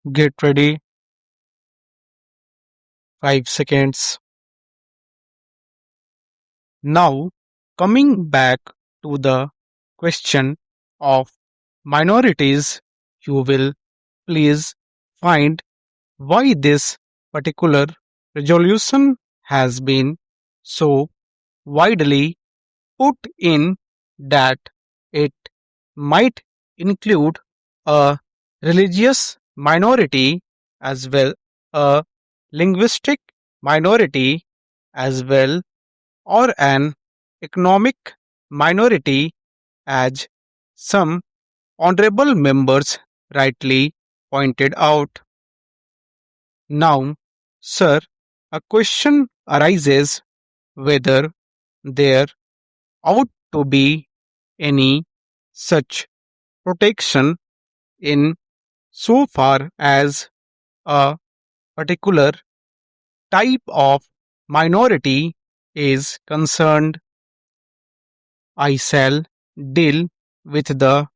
Get ready. 5 seconds. Now, coming back to the question of minorities, you will please find why this particular resolution has been so widely put in that it might include a religious minority as well, a linguistic minority as well, or an economic minority, as some honorable members rightly pointed out. Now, sir, a question arises whether there ought to be any such protection in so far as a particular type of minority is concerned. I shall deal with the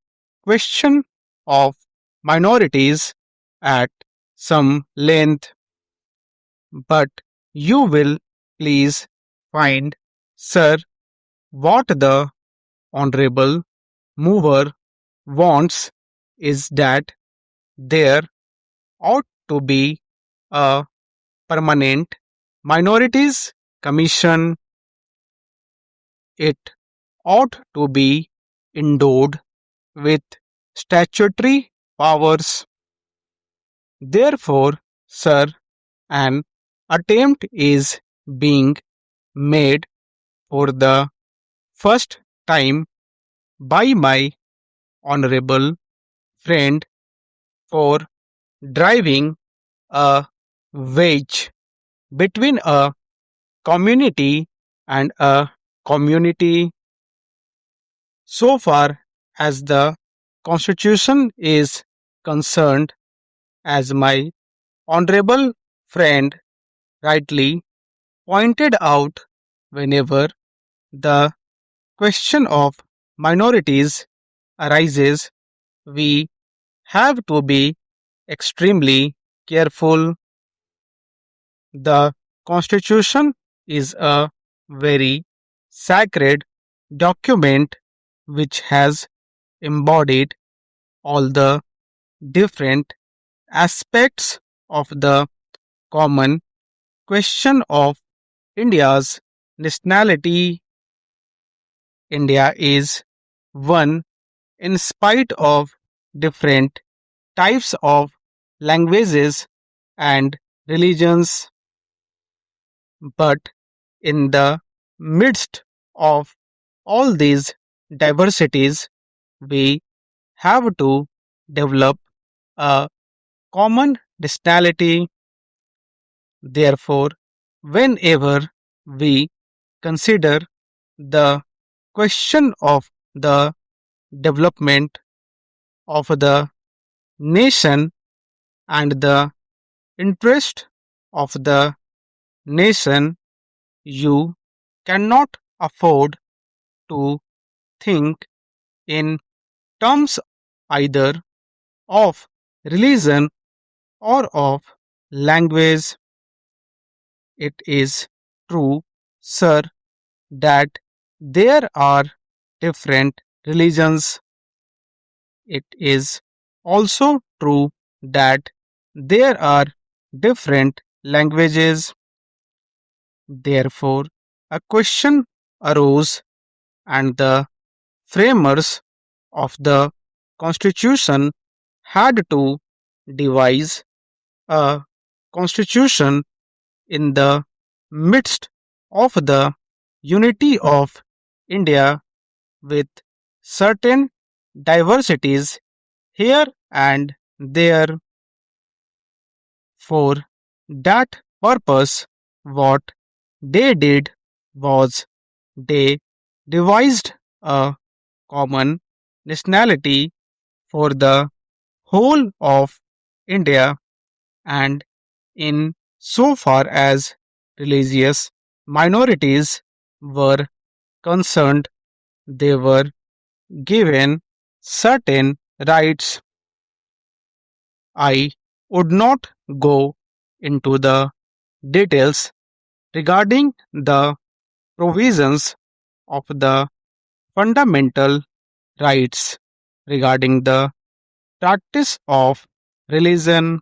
question of minorities at some length, but you will please find, sir, what the honorable mover wants is that there ought to be a permanent minorities commission. It ought to be endowed with statutory powers. Therefore, sir, an attempt is being made for the first time by my honorable friend for driving a wedge between a community and a community. So far as the Constitution is concerned, as my honorable friend rightly pointed out, whenever the question of minorities arises, we have to be extremely careful. The Constitution is a very sacred document which has embodied all the different aspects of the common question of India's nationality. India is one in spite of different types of languages and religions, but in the midst of all these diversities, we have to develop a common nationality. Therefore, whenever we consider the question of the development of the nation and the interest of the nation, you cannot afford to think in terms either of religion or of language. It is true, sir, that there are different religions. It is also true that there are different languages. Therefore, a question arose, and the framers of the Constitution had to devise a constitution in the midst of the unity of India with certain diversities here and there. For that purpose, what they did was they devised a common nationality for the whole of India, and in so far as religious minorities were concerned, they were given certain rights. I would not go into the details regarding the provisions of the fundamental rights regarding the practice of religion.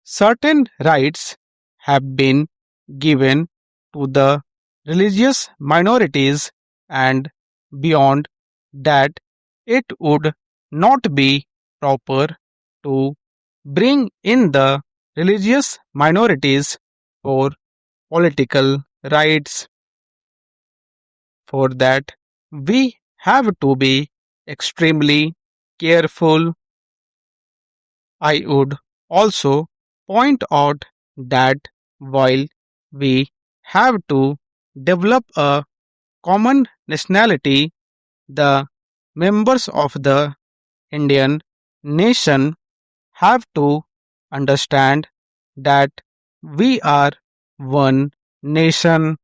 Certain rights have been given to the religious minorities, and beyond that, it would not be proper to bring in the religious minorities for political rights. For that, we have to be extremely careful. I would also point out that while we have to develop a common nationality, the members of the Indian nation have to understand that we are one nation.